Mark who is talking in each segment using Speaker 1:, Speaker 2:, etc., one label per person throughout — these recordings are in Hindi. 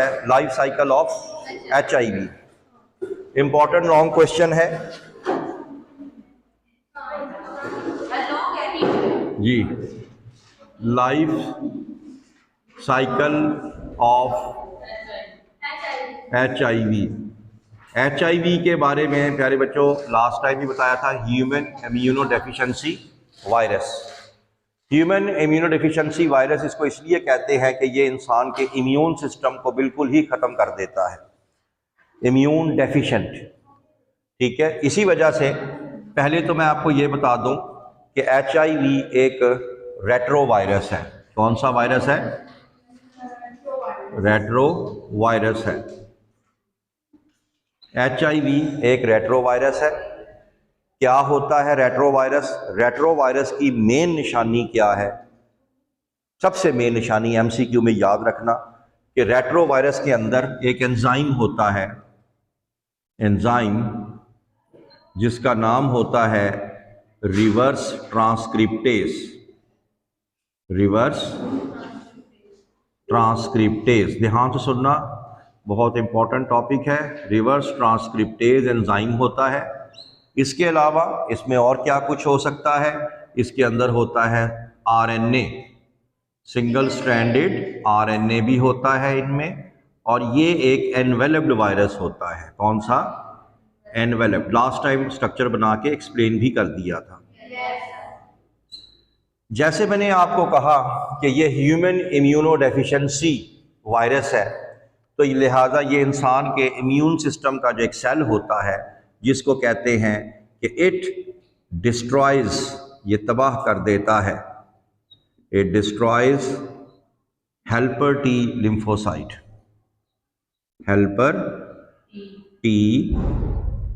Speaker 1: है life cycle of HIV। Important long question है जी। लाइफ साइकिल ऑफ HIV के बारे में प्यारे बच्चों लास्ट टाइम भी बताया था, human immuno deficiency virus. Human immuno deficiency virus इसको इसलिए कहते हैं कि ये इंसान के इम्यून सिस्टम को बिल्कुल ही ख़त्म कर देता है, इम्यून डेफिशिएंट। ठीक है, इसी वजह से पहले तो मैं आपको ये बता दूं कि HIV एक रेट्रो वायरस है। कौन सा वायरस है? रेट्रो वायरस है। HIV एक रेट्रो वायरस है। क्या होता है रेट्रो वायरस? रेट्रो वायरस की मेन निशानी क्या है? सबसे मेन निशानी MCQ में याद रखना कि रेट्रो वायरस के अंदर एक एंजाइम होता है, एंजाइम जिसका नाम होता है रिवर्स ट्रांसक्रिप्टेज। रिवर्स ट्रांसक्रिप्टेज, ध्यान से सुनना, बहुत इंपॉर्टेंट टॉपिक है। रिवर्स ट्रांसक्रिप्टेज एंजाइम होता है। इसके अलावा इसमें और क्या कुछ हो सकता है? इसके अंदर होता है RNA, सिंगल स्ट्रैंडेड RNA भी होता है इनमें। और ये एक एनवेलप्ड वायरस होता है। कौन सा? एनवेलप्ड। लास्ट टाइम स्ट्रक्चर बना के एक्सप्लेन भी कर दिया था। जैसे मैंने आपको कहा कि ये ह्यूमन इम्यूनो डेफिशिएंसी वायरस है, तो लिहाजा ये इंसान के इम्यून सिस्टम का जो एक सेल होता है जिसको कहते हैं कि इट डिस्ट्रॉयज, ये तबाह कर देता है, it destroys helper T lymphocyte. Helper T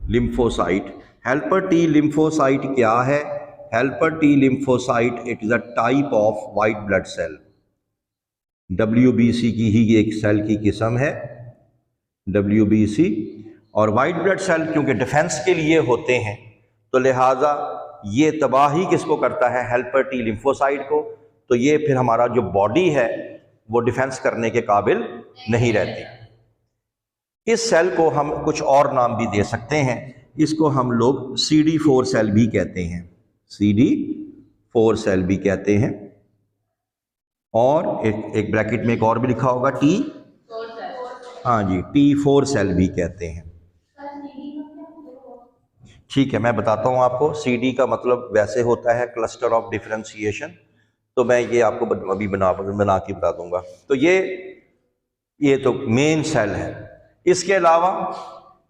Speaker 1: lymphocyte. Helper T lymphocyte क्या है? Helper T lymphocyte it is a type of white blood cell. WBC की ही एक सेल की किस्म है, WBC। और वाइट ब्लड सेल क्योंकि डिफेंस के लिए होते हैं, तो लिहाजा ये तबाही किसको करता है? हेल्पर T लिम्फोसाइट को। तो ये फिर हमारा जो बॉडी है वो डिफेंस करने के काबिल नहीं रहती। इस सेल को हम कुछ और नाम भी दे सकते हैं। इसको हम लोग CD4 सेल भी कहते हैं, CD4 सेल भी कहते हैं। और एक ब्रैकेट में एक और भी लिखा होगा T, हाँ जी, T4 सेल भी कहते हैं। ठीक है, मैं बताता हूँ आपको। CD का मतलब वैसे होता है क्लस्टर ऑफ डिफरेंशिएशन, तो मैं ये आपको अभी बना के बता दूंगा। तो ये तो मेन सेल है। इसके अलावा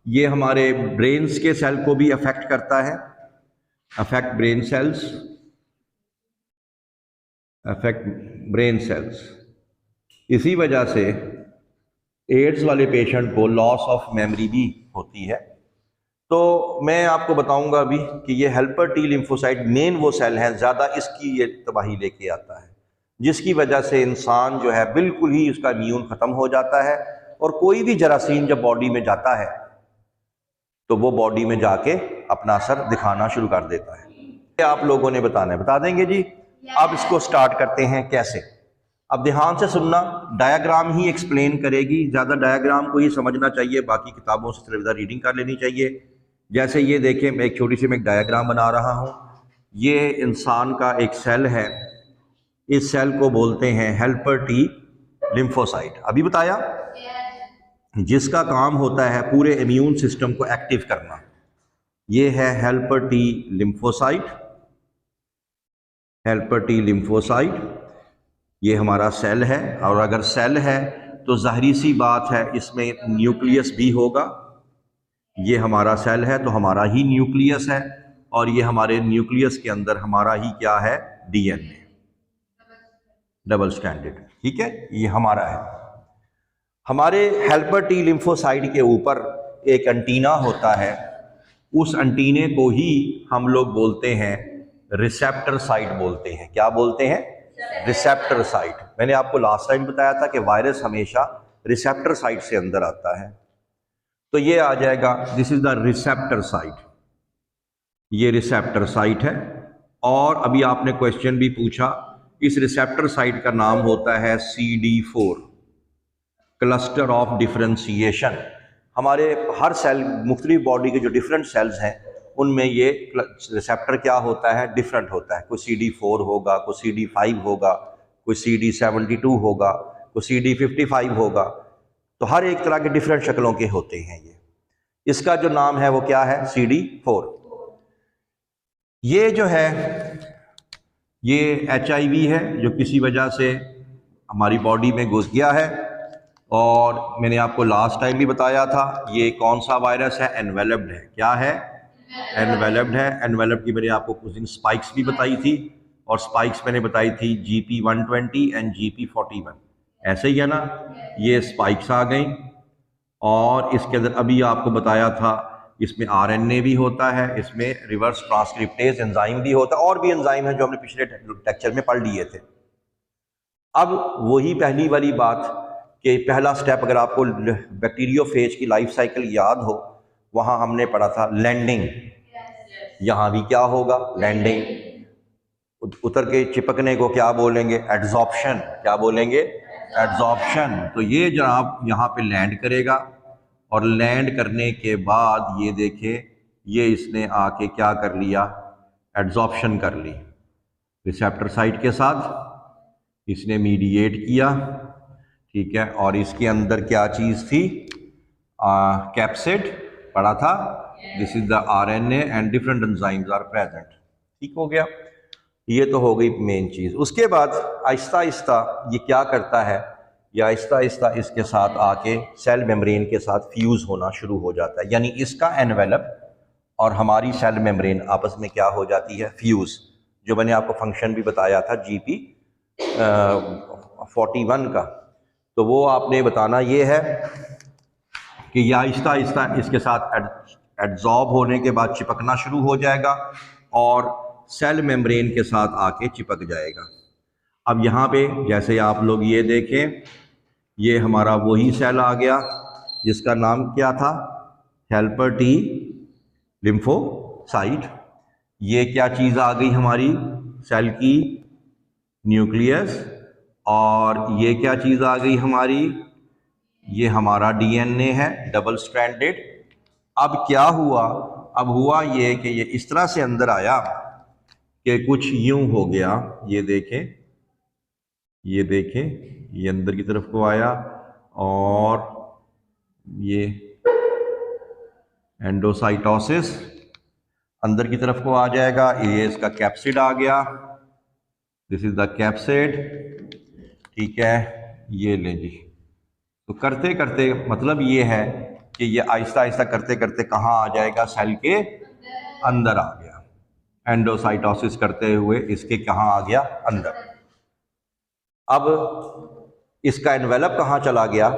Speaker 1: ये हमारे ब्रेन्स के सेल को भी अफेक्ट करता है, affect brain cells, affect brain cells. इसी वजह से एड्स वाले पेशेंट को लॉस ऑफ मेमोरी भी होती है। तो मैं आपको बताऊंगा अभी कि ये हेल्पर T लिम्फोसाइट मेन वो सेल है, ज़्यादा इसकी ये तबाही लेके आता है, जिसकी वजह से इंसान जो है बिल्कुल ही उसका इम्यून ख़त्म हो जाता है। और कोई भी जरासीम जब बॉडी में जाता है तो वो बॉडी में जाके अपना असर दिखाना शुरू कर देता है। आप लोगों ने बताना है, बता देंगे जी। अब इसको स्टार्ट करते हैं कैसे। अब ध्यान से सुनना, डायग्राम ही एक्सप्लेन करेगी, ज़्यादा डायग्राम को ही समझना चाहिए, बाकी किताबों से सिर्फ रीडिंग कर लेनी चाहिए। जैसे ये देखें, मैं एक छोटी सी मैं एक डायग्राम बना रहा हूँ। ये इंसान का एक सेल है, इस सेल को बोलते हैं हेल्पर T लिम्फोसाइट। अभी बताया, जिसका काम होता है पूरे इम्यून सिस्टम को एक्टिव करना। ये है helper T lymphocyte, helper T lymphocyte. ये हमारा सेल है, और अगर सेल है तो ज़ाहिरी सी बात है इसमें न्यूक्लियस भी होगा। ये हमारा सेल है तो हमारा ही न्यूक्लियस है, और ये हमारे न्यूक्लियस के अंदर हमारा ही क्या है? DNA, double stranded. ठीक है, ये हमारा है। हमारे हेल्पर T लिम्फोसाइट के ऊपर एक एंटीना होता है, उस एंटीने को ही हम लोग बोलते हैं रिसेप्टर साइट बोलते हैं। क्या बोलते हैं? Receptor site. मैंने आपको लास्ट टाइम बताया था कि वायरस हमेशा रिसेप्टर साइट से अंदर आता है। तो ये आ जाएगा, this is the receptor site, ये रिसेप्टर साइट है। और अभी आपने क्वेश्चन भी पूछा, इस रिसेप्टर साइट का नाम होता है CD4। Cluster of differentiation. हमारे हर सेल, मुख्तलिफ बॉडी के जो डिफरेंट सेल्स हैं उनमें ये रिसेप्टर क्या होता है, डिफरेंट होता है। कोई CD4 होगा, कोई CD5 होगा, कोई CD72 होगा, कोई CD55 होगा। तो हर एक तरह के डिफरेंट शक्लों के होते हैं ये। इसका जो नाम है वो क्या है, CD4। ये जो है ये HIV है जो किसी वजह से हमारी बॉडी में घुस गया है। और मैंने आपको लास्ट टाइम भी बताया था ये कौन सा वायरस है, एनवेलप्ड है। क्या है, एनवेलप्ड है। एनवेलप्ड की मैंने आपको कुछ दिन स्पाइक्स भी बताई थी, और स्पाइक्स मैंने बताई थी GP120 एंड GP41। ऐसे ही है ना, ये स्पाइक्स आ गई। और इसके अंदर अभी आपको बताया था इसमें RNA भी होता है, इसमें रिवर्स ट्रांसक्रिप्टेज एंजाइम भी होता है, और भी एंजाइम है जो हमने पिछले लेक्चर में पढ़ लिए थे। अब वही पहली वाली बात कि पहला स्टेप, अगर आपको बैक्टीरियोफेज की लाइफ साइकिल याद हो, वहां हमने पढ़ा था लैंडिंग। यहां भी क्या होगा, लैंडिंग। उतर के चिपकने को क्या बोलेंगे, एड्सॉर्प्शन। क्या बोलेंगे, एड्सॉर्प्शन। तो ये जनाब यहाँ पे लैंड करेगा, और लैंड करने के बाद ये देखें, ये इसने आके क्या कर लिया, एड्सॉर्प्शन कर ली रिसेप्टर साइट के साथ, इसने मीडिएट किया, ठीक है। और इसके अंदर क्या चीज़ थी, कैप्सिड पढ़ा था। This is the RNA and different enzymes are present. ठीक हो गया, ये तो हो गई मेन चीज़। उसके बाद आहिस्ता आहिस्ता ये क्या करता है, या आहिस्ता आहिस्ता इसके साथ आके सेल मेम्ब्रेन के साथ फ्यूज़ होना शुरू हो जाता है। यानी इसका एनवेलप और हमारी सेल मेम्ब्रेन आपस में क्या हो जाती है, फ्यूज़। जो मैंने आपको फंक्शन भी बताया था GP41 का, तो वो आपने बताना ये है कि यह आहिस्ता आहिस्ता इसके साथ एड्सॉर्ब होने के बाद चिपकना शुरू हो जाएगा, और सेल मेम्ब्रेन के साथ आके चिपक जाएगा। अब यहाँ पे जैसे आप लोग ये देखें, ये हमारा वही सेल आ गया जिसका नाम क्या था, हेल्पर T लिम्फोसाइट। ये क्या चीज़ आ गई हमारी सेल की, न्यूक्लियस। और ये क्या चीज़ आ गई हमारी, ये हमारा DNA है, डबल स्ट्रैंडेड। अब क्या हुआ, अब हुआ ये कि ये इस तरह से अंदर आया कि कुछ यूं हो गया। ये देखें, ये देखें, ये अंदर की तरफ को आया, और ये एंडोसाइटोसिस अंदर की तरफ को आ जाएगा। ये इसका कैप्सिड आ गया, दिस इज द कैप्सिड, ठीक है। ये ले जी। तो करते करते मतलब ये है कि ये आहिस्ता आहिस्ता करते करते कहाँ आ जाएगा, सेल के अंदर आ गया। एंडोसाइटोसिस करते हुए इसके कहाँ आ गया, अंदर। अब इसका एनवेलप कहाँ चला गया,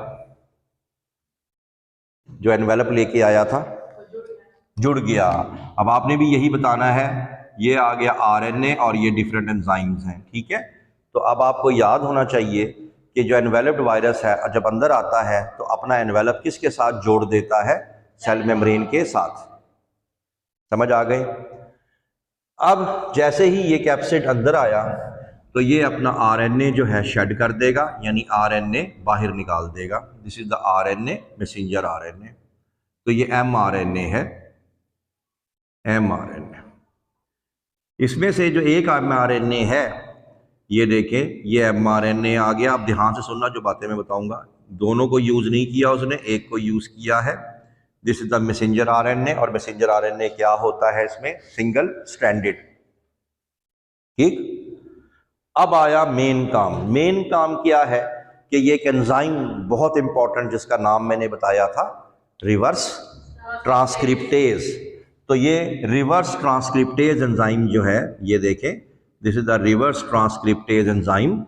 Speaker 1: जो एनवेलप लेके आया था, जुड़ गया। अब आपने भी यही बताना है, ये आ गया RNA और ये डिफरेंट एंजाइम्स हैं, ठीक है। तो अब आपको याद होना चाहिए कि जो एनवेलप्ड वायरस है जब अंदर आता है तो अपना एनवेलप किसके साथ जोड़ देता है, सेल मेम्ब्रेन के साथ। समझ आ गए। अब जैसे ही ये कैप्सिड अंदर आया तो ये अपना RNA जो है शेड कर देगा, यानी RNA बाहर निकाल देगा। This is the RNA, messenger RNA। तो ये mRNA है, mRNA। इसमें से जो एक mRNA है, ये देखें, ये mRNA आ गया। अब ध्यान से सुनना जो बातें मैं बताऊंगा, दोनों को यूज नहीं किया उसने, एक को यूज किया है। This is the messenger RNA, और मैसेंजर RNA क्या होता है, इसमें सिंगल स्ट्रैंडेड, ठीक। अब आया मेन काम। मेन काम क्या है कि ये एक एंजाइम बहुत इंपॉर्टेंट जिसका नाम मैंने बताया था, रिवर्स ट्रांसक्रिप्टेज। तो ये रिवर्स ट्रांसक्रिप्टेज एंजाइम जो है, ये देखें, this is the reverse transcriptase enzyme.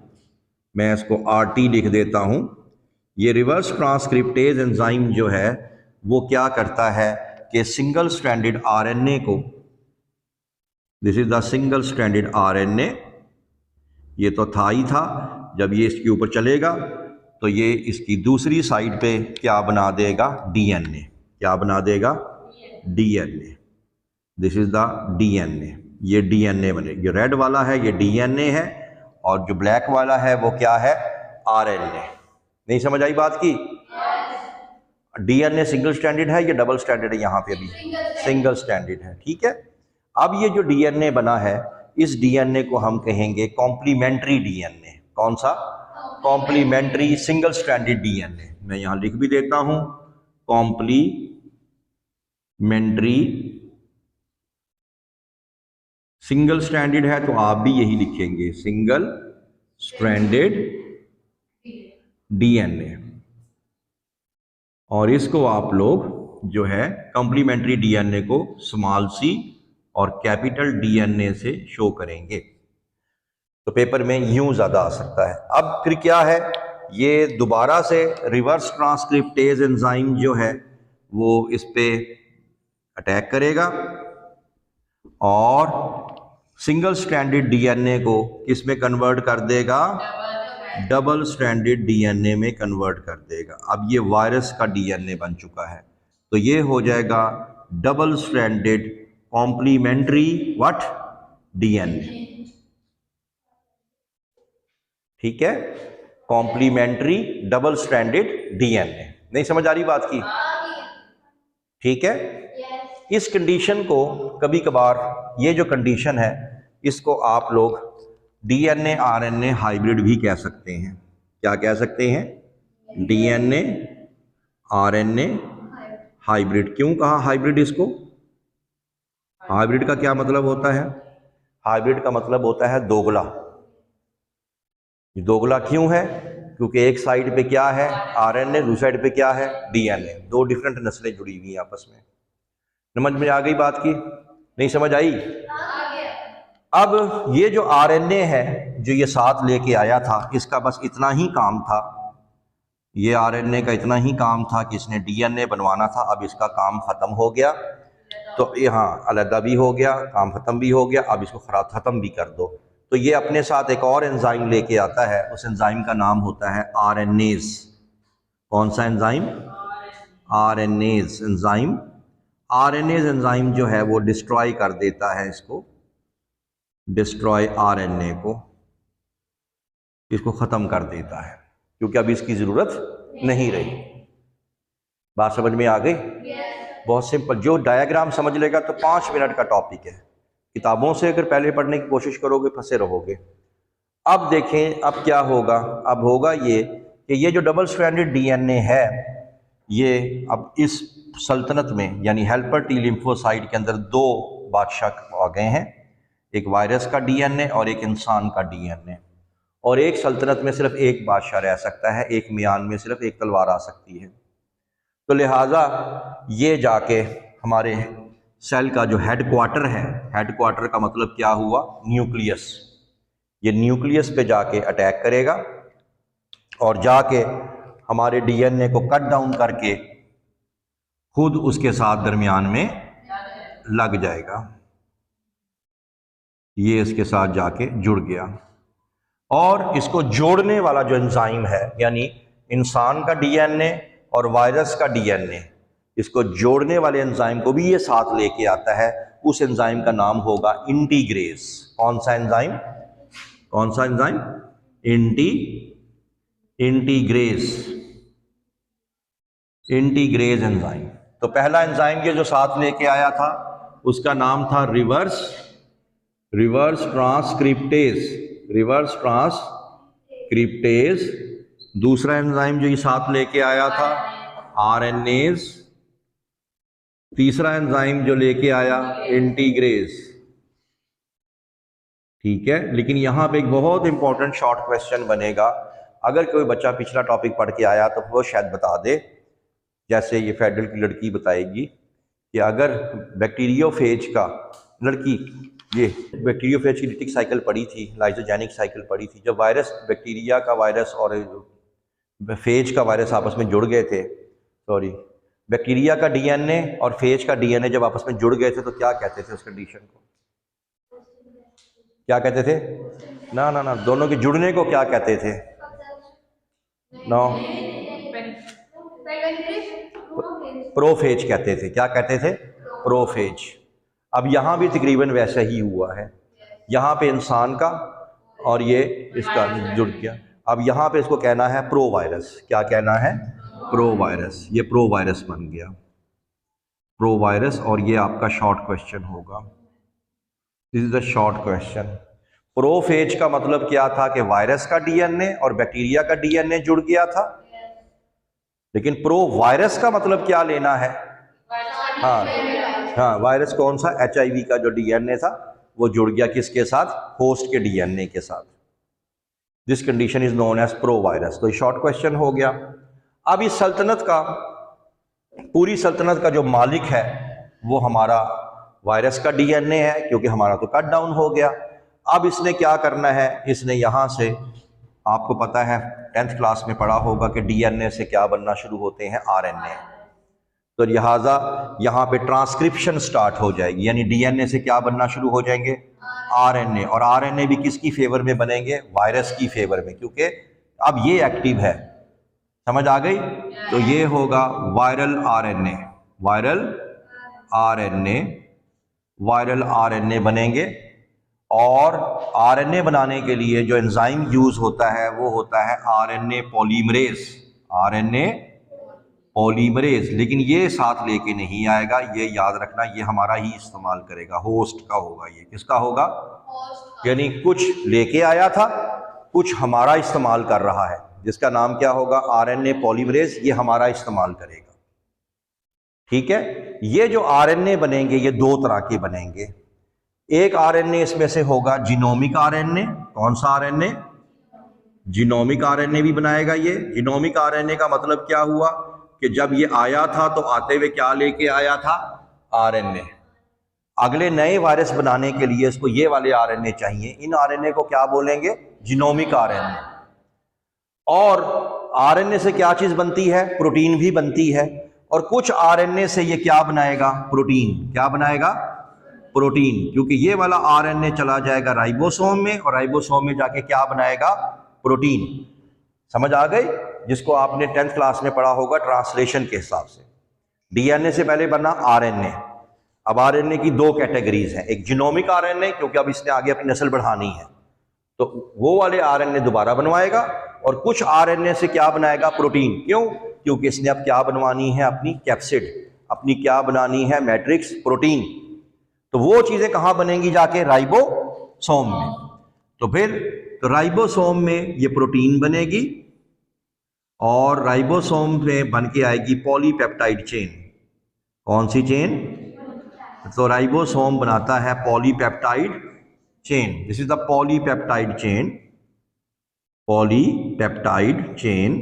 Speaker 1: मैं इसको RT लिख देता हूं। ये रिवर्स ट्रांसक्रिप्टेज एंजाइम जो है वो क्या करता है कि सिंगल स्ट्रैंडेड RNA को, this is the single stranded RNA, ये तो था ही था, जब ये इसके ऊपर चलेगा तो ये इसकी दूसरी साइड पे क्या बना देगा, DNA। क्या बना देगा, DNA। This is the DNA। ये DNA बने, ये रेड वाला है ये DNA है, और जो ब्लैक वाला है वो क्या है, RNA। नहीं समझ आई बात की? डीएनए सिंगल स्ट्रैंडेड है या डबल स्ट्रैंडेड है? यहाँ पे अभी सिंगल स्ट्रैंडेड है, ठीक है। अब ये जो डीएनए बना है, इस डीएनए को हम कहेंगे कॉम्प्लीमेंट्री डीएनए। कौन सा? Complementary single stranded DNA. मैं यहां लिख भी देता हूं, कॉम्प्लीमेंट्री सिंगल स्ट्रैंडेड है तो आप भी यही लिखेंगे, सिंगल स्ट्रैंडेड डीएनए। और इसको आप लोग जो है कॉम्प्लीमेंट्री डीएनए को स्मॉल सी और कैपिटल डीएनए से शो करेंगे, तो पेपर में यूं ज्यादा आ सकता है। अब फिर क्या है, ये दोबारा से रिवर्स ट्रांसक्रिप्टेज एंजाइम जो है वो इस पे अटैक करेगा और सिंगल स्ट्रैंडेड डीएनए को किस में कन्वर्ट कर देगा? डबल स्ट्रैंडेड डीएनए में कन्वर्ट कर देगा। अब ये वायरस का डीएनए बन चुका है, तो ये हो जाएगा double stranded complementary what? DNA. ठीक है, कॉम्प्लीमेंट्री डबल स्ट्रैंडेड डीएनए। नहीं समझ आ रही बात की? ठीक है। इस कंडीशन को कभी कभार, ये जो कंडीशन है इसको आप लोग डीएनए आरएनए हाइब्रिड भी कह सकते हैं। क्या कह सकते हैं? DNA RNA hybrid. क्यों कहा हाइब्रिड इसको? हाइब्रिड का क्या मतलब होता है? हाइब्रिड का मतलब होता है दोगला। दोगला क्यों है? क्योंकि एक साइड पे क्या है? आरएनए, दूसरी साइड पे क्या है? डीएनए। दो डिफरेंट नस्लें जुड़ी हुई हैं आपस में। समझ में आ गई बात की? नहीं समझ आई? अब ये जो आरएनए है जो ये साथ लेके आया था, इसका बस इतना ही काम था, ये आरएनए का इतना ही काम था कि इसने डीएनए बनवाना था। अब इसका काम खत्म हो गया, तो यहाँ अलहदा भी हो गया, काम खत्म भी हो गया। अब इसको खत्म भी कर दो, तो ये अपने साथ एक और एंजाइम लेके आता है। उस एंजाइम का नाम होता है आरएनएज। कौन सा enzyme? RNase enzyme. RNase enzyme जो है वो डिस्ट्रॉय कर देता है इसको, डिस्ट्रॉय आरएनए को, इसको खत्म कर देता है, क्योंकि अब इसकी जरूरत नहीं रही। बात समझ में आ गई? बहुत सिंपल। जो डायग्राम समझ लेगा तो 5 मिनट का टॉपिक है। किताबों से अगर पहले पढ़ने की कोशिश करोगे फंसे रहोगे। अब देखें अब क्या होगा। अब होगा ये कि ये जो डबल स्ट्रैंडेड डीएनए है, ये अब इस सल्तनत में यानी हेल्पर टी लिम्फोसाइट के अंदर दो बादशाह आ गए हैं, एक वायरस का डीएनए और एक इंसान का डीएनए। और एक सल्तनत में सिर्फ एक बादशाह रह सकता है, एक मियान में सिर्फ एक तलवार आ सकती है। तो लिहाजा ये जाके हमारे सेल का जो हेड क्वार्टर है, हेड क्वार्टर का मतलब क्या हुआ? न्यूक्लियस। ये न्यूक्लियस पे जाके अटैक करेगा और जाके हमारे डीएनए को कट डाउन करके खुद उसके साथ दरमियान में लग जाएगा। ये इसके साथ जाके जुड़ गया और इसको जोड़ने वाला जो एंजाइम है, यानी इंसान का डीएनए और वायरस का डीएनए, इसको जोड़ने वाले एंजाइम को भी ये साथ लेके आता है। उस एंजाइम का नाम होगा इंटीग्रेज। कौन सा एंजाइम? कौन सा एंजाइम? Integrase enzyme. तो पहला एंजाइम ये जो साथ लेके आया था उसका नाम था रिवर्स ट्रांसक्रिप्टेज। दूसरा एंजाइम जो ये साथ लेके आया था आरएनएज। तीसरा एंजाइम जो लेके आया इंटीग्रेज। ठीक है, लेकिन यहां पे एक बहुत इंपॉर्टेंट शॉर्ट क्वेश्चन बनेगा। अगर कोई बच्चा पिछला टॉपिक पढ़ के आया तो वो शायद बता दे, जैसे ये फेडरल की लड़की बताएगी कि अगर बैक्टीरियोफेज का, लड़की ये बैक्टीरियोफेज की लिटिक साइकिल पढ़ी थी, लाइजोजेनिक साइकिल पढ़ी थी, जब वायरस, बैक्टीरिया का वायरस और फेज का वायरस आपस में जुड़ गए थे, बैक्टीरिया का डीएनए और फेज का डीएनए जब आपस में जुड़ गए थे तो क्या कहते थे उस कंडीशन को? क्या कहते थे? ना, दोनों के जुड़ने को क्या कहते थे? प्रोफेज कहते थे। क्या कहते थे? प्रोफेज। अब यहां भी तकरीबन वैसा ही हुआ है। यहां पे इंसान का और ये इसका जुड़ गया। अब यहाँ पे इसको कहना है प्रो वायरस। क्या कहना है? Pro virus. ये प्रो वायरस बन गया, प्रो वायरस। और ये आपका शॉर्ट क्वेश्चन होगा। This is the short question. Prophase का मतलब क्या था कि वायरस का डीएनए और बैक्टीरिया का डीएनए जुड़ गया था। लेकिन प्रो वायरस का मतलब क्या लेना है? हाँ हाँ, वायरस कौन सा? HIV का जो डीएनए था वो जुड़ गया किसके साथ? होस्ट के डीएनए के साथ। This condition is known as provirus. तो ये शॉर्ट क्वेश्चन हो गया। अब इस सल्तनत का, पूरी सल्तनत का जो मालिक है वो हमारा वायरस का डीएनए है, क्योंकि हमारा तो कट डाउन हो गया। अब इसने क्या करना है? इसने यहाँ से, आपको पता है 10th क्लास में पढ़ा होगा कि डीएनए से क्या बनना शुरू होते हैं? RNA। तो लिहाजा यहाँ पे ट्रांसक्रिप्शन स्टार्ट हो जाएगी, यानी डीएनए से क्या बनना शुरू हो जाएंगे? RNA। और RNA भी किसकी फेवर में बनेंगे? वायरस की फेवर में, क्योंकि अब ये एक्टिव है। समझ आ गई? तो ये होगा viral RNA। Viral RNA, viral RNA बनेंगे। और RNA बनाने के लिए जो एंजाइम यूज होता है वो होता है RNA पॉलीमरेज। RNA polymerase. लेकिन ये साथ लेके नहीं आएगा, ये याद रखना, ये हमारा ही इस्तेमाल करेगा, होस्ट का होगा। ये किसका होगा? यानी कुछ लेके आया था, कुछ हमारा इस्तेमाल कर रहा है, जिसका नाम क्या होगा? RNA polymerase. ये हमारा इस्तेमाल करेगा। ठीक है। ये जो RNA बनेंगे ये दो तरह के बनेंगे। एक RNA इसमें से होगा जीनोमिक RNA। कौन सा RNA? जीनोमिक RNA भी बनाएगा ये। जीनोमिक RNA का मतलब क्या हुआ कि जब ये आया था तो आते हुए क्या लेके आया था? RNA। अगले नए वायरस बनाने के लिए इसको ये वाले RNA चाहिए। इन RNA को क्या बोलेंगे? Genomic RNA। और RNA से क्या चीज बनती है? प्रोटीन भी बनती है। और कुछ RNA से ये क्या बनाएगा? प्रोटीन। क्या बनाएगा? प्रोटीन। क्योंकि ये वाला RNA चला जाएगा राइबोसोम में, और राइबोसोम में जाके क्या बनाएगा? प्रोटीन। समझ आ गई? जिसको आपने 10th क्लास में पढ़ा होगा ट्रांसलेशन के हिसाब से। डीएनए से पहले बना RNA। अब RNA की दो कैटेगरीज हैं। एक जीनोमिक RNA, क्योंकि अब इसने आगे अपनी नस्ल बढ़ानी है तो वो वाले RNA दोबारा बनवाएगा। और कुछ RNA से क्या बनाएगा? प्रोटीन। क्यों? क्योंकि इसने अब क्या बनवानी है? अपनी कैप्सिड, अपनी क्या बनानी है? Matrix, protein. तो वो चीजें कहां बनेंगी? जाके राइबोसोम में। तो फिर तो राइबोसोम में ये प्रोटीन बनेगी, और राइबोसोम में बन के आएगी पॉलीपेप्टाइड चेन। कौन सी चेन? तो राइबोसोम बनाता है polypeptide chain. This is the polypeptide chain. Polypeptide chain.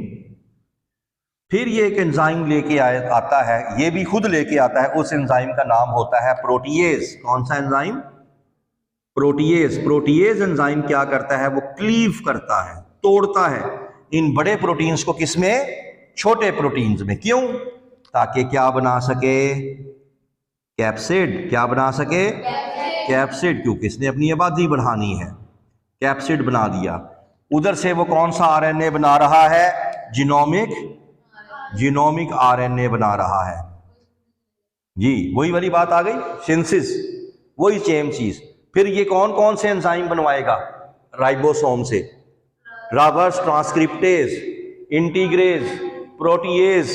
Speaker 1: फिर ये एक एंजाइम लेके आता है, ये भी खुद लेके आता है। उस एंजाइम का नाम होता है प्रोटीएज। कौन सा एंजाइम? प्रोटीएज। प्रोटीएज एंजाइम क्या करता है? वो क्लीव करता है, तोड़ता है इन बड़े प्रोटीन्स को। किसमें? छोटे प्रोटीन्स में। क्यों? ताकि क्या बना सके? कैप्सिड। क्या बना सके? कैप्सिड। क्योंकि इसने अपनी आबादी बढ़ानी है। कैप्सिड बना दिया। उधर से वो कौन सा RNA बना रहा है? जीनोमिक RNA बना रहा है जी। वही वाली बात आ गई, सिंथेसिस, वही सेम चीज। फिर ये कौन कौन से एंजाइम बनवाएगा राइबोसोम से? Reverse transcriptase, integrase, protease.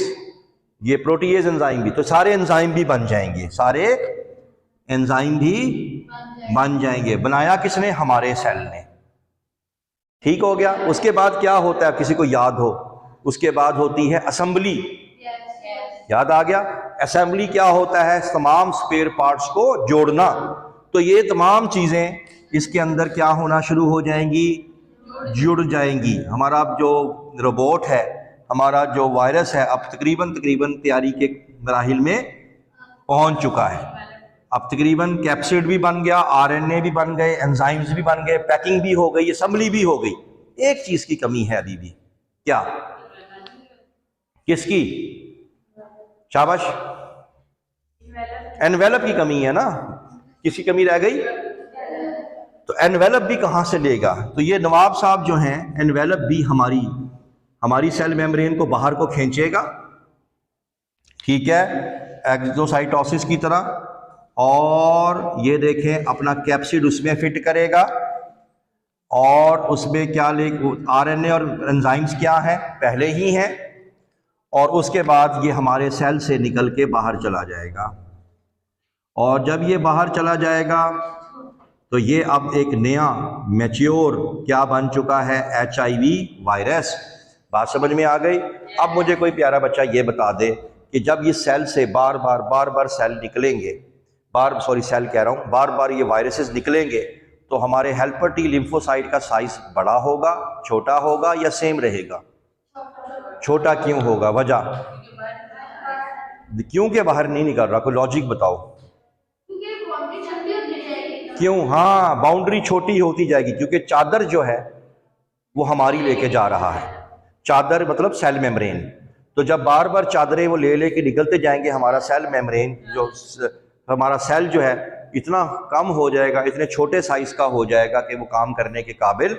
Speaker 1: ये प्रोटीएज एंजाइम भी, तो सारे एंजाइम भी बन जाएंगे। सारे एंजाइम भी बन जाएंगे। बनाया किसने? हमारे सेल ने। ठीक हो गया। उसके बाद क्या होता है? किसी को याद हो? उसके बाद होती है असेंबली। याद आ गया? असेंबली क्या होता है? तमाम स्पेयर पार्ट्स को जोड़ना। तो ये तमाम चीजें इसके अंदर क्या होना शुरू हो जाएंगी? जुड़ जाएंगी। हमारा जो रोबोट है, हमारा जो वायरस है, अब तकरीबन तैयारी के मराहिल में पहुंच चुका है। अब तकरीबन कैप्सिड भी बन गया, RNA भी बन गए, एंजाइम्स भी बन गए, पैकिंग भी हो गई, असेंबली भी हो गई। एक चीज की कमी है अभी भी। क्या? किसकी? शाबाश, एनवेलप की कमी है ना। किसकी कमी रह गई? तो एनवेलप भी कहां से लेगा? तो ये नवाब साहब जो हैं, एनवेलप भी हमारी सेल मेम्ब्रेन को बाहर को खींचेगा। ठीक है, एक्सोसाइटोसिस की तरह। और ये देखें अपना कैप्सिड उसमें फिट करेगा, और उसमें क्या आरएनए और एंजाइम्स क्या है, पहले ही हैं, और उसके बाद ये हमारे सेल से निकल के बाहर चला जाएगा। और जब ये बाहर चला जाएगा तो ये अब एक नया मैच्योर क्या बन चुका है, HIV वायरस। बात समझ में आ गई। अब मुझे कोई प्यारा बच्चा ये बता दे कि जब ये सेल से बार बार सेल निकलेंगे, सेल कह रहा हूँ, बार बार ये वायरसेस निकलेंगे, तो हमारे हेल्पर टी लिम्फोसाइट का साइज बड़ा होगा, छोटा होगा या सेम रहेगा? छोटा क्यों होगा? वजह क्यों के बाहर नहीं निकल रहा? कोई लॉजिक बताओ क्यों? हाँ, बाउंड्री छोटी होती जाएगी क्योंकि चादर जो है वो हमारी लेके जा रहा है। चादर मतलब सेल मेम्ब्रेन। तो जब बार बार चादरें वो ले के निकलते जाएंगे, हमारा सेल मेम्ब्रेन हमारा सेल जो है इतना कम हो जाएगा, इतने छोटे साइज का हो जाएगा कि वो काम करने के काबिल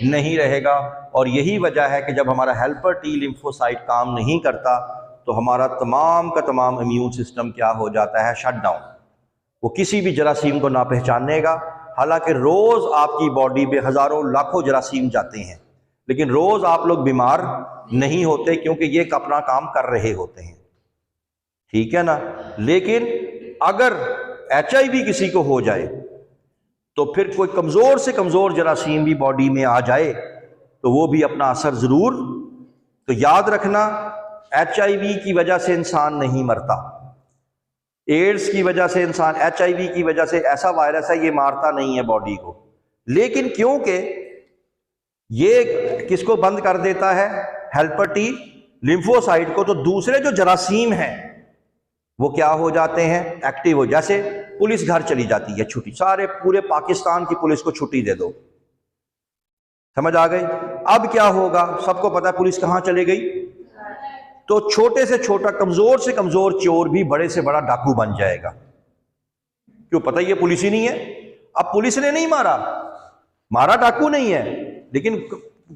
Speaker 1: नहीं रहेगा। और यही वजह है कि जब हमारा हेल्पर टी लिम्फोसाइट काम नहीं करता तो हमारा तमाम का तमाम इम्यून सिस्टम क्या हो जाता है, शट डाउन। वो किसी भी जरासीम को ना पहचानेगा। हालांकि रोज आपकी बॉडी में हजारों लाखों जरासीम जाते हैं, लेकिन रोज आप लोग बीमार नहीं होते क्योंकि ये अपना काम कर रहे होते हैं, ठीक है ना। लेकिन अगर HIV किसी को हो जाए तो फिर कोई कमजोर से कमजोर जरासीम भी बॉडी में आ जाए तो वो भी अपना असर जरूर। तो याद रखना, HIV की वजह से इंसान नहीं मरता, एड्स की वजह से इंसान, HIV की वजह से ऐसा वायरस है ये मारता नहीं है बॉडी को, लेकिन क्योंकि ये किसको बंद कर देता है, हेल्पर टी लिम्फोसाइट को, तो दूसरे जो जरासीम हैं वो क्या हो जाते हैं, एक्टिव हो। जैसे पुलिस घर चली जाती है छुट्टी, सारे पूरे पाकिस्तान की पुलिस को छुट्टी दे दो, समझ आ गई। अब क्या होगा, सबको पता है पुलिस कहां चले गई, तो छोटे से छोटा कमजोर से कमजोर चोर भी बड़े से बड़ा डाकू बन जाएगा। क्यों? पता ये पुलिस ही नहीं है। अब पुलिस ने नहीं मारा, मारा डाकू नहीं है, लेकिन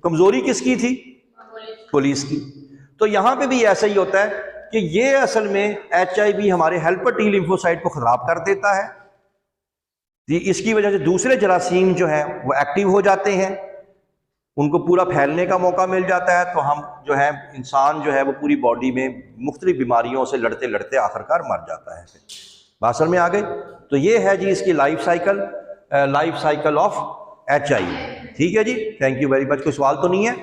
Speaker 1: कमजोरी किसकी थी, पुलिस की। तो यहां पे भी ऐसा ही होता है कि ये असल में HIV हमारे हेल्पर टी लिम्फोसाइट को खराब कर देता है। इसकी वजह से दूसरे जरासीम जो है वो एक्टिव हो जाते हैं, उनको पूरा फैलने का मौका मिल जाता है। तो हम जो है, इंसान जो है वो पूरी बॉडी में मुख्तलिफ बीमारियों से लड़ते लड़ते आखिरकार मर जाता है। बात समझ में आ गई। तो ये है जी इसकी लाइफ साइकिल ऑफ HIV। ठीक है जी, थैंक यू वेरी मच। कोई सवाल तो नहीं है?